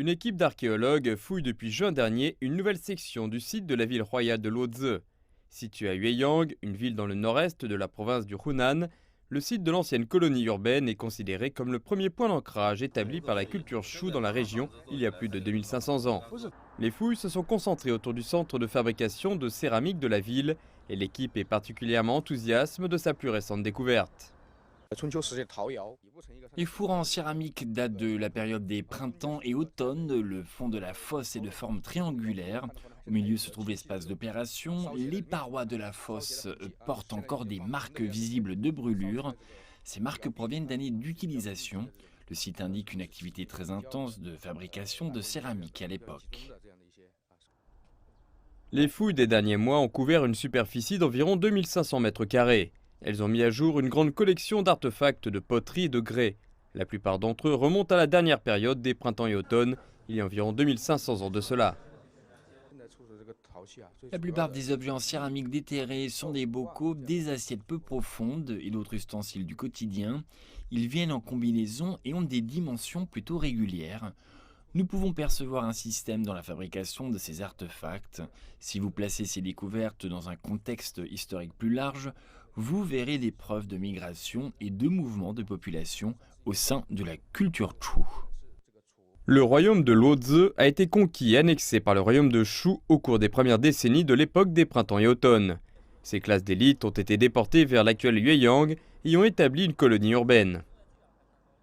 Une équipe d'archéologues fouille depuis juin dernier une nouvelle section du site de la ville royale de Luozi. Située à Yueyang, une ville dans le nord-est de la province du Hunan, le site de l'ancienne colonie urbaine est considéré comme le premier point d'ancrage établi par la culture Shu dans la région il y a plus de 2500 ans. Les fouilles se sont concentrées autour du centre de fabrication de céramique de la ville et l'équipe est particulièrement enthousiaste de sa plus récente découverte. Les fours en céramique datent de la période des printemps et automnes. Le fond de la fosse est de forme triangulaire. Au milieu se trouve l'espace d'opération. Les parois de la fosse portent encore des marques visibles de brûlure. Ces marques proviennent d'années d'utilisation. Le site indique une activité très intense de fabrication de céramique à l'époque. Les fouilles des derniers mois ont couvert une superficie d'environ 2500 mètres carrés. Elles ont mis à jour une grande collection d'artefacts de poterie et de grès. La plupart d'entre eux remontent à la dernière période des printemps et automnes, il y a environ 2500 ans de cela. La plupart des objets en céramique déterrés sont des bocaux, des assiettes peu profondes et d'autres ustensiles du quotidien. Ils viennent en combinaison et ont des dimensions plutôt régulières. Nous pouvons percevoir un système dans la fabrication de ces artefacts. Si vous placez ces découvertes dans un contexte historique plus large, vous verrez des preuves de migration et de mouvements de population au sein de la culture Chu. Le royaume de Luozi a été conquis et annexé par le royaume de Shu au cours des premières décennies de l'époque des printemps et automnes. Ces classes d'élite ont été déportées vers l'actuel Yueyang et y ont établi une colonie urbaine.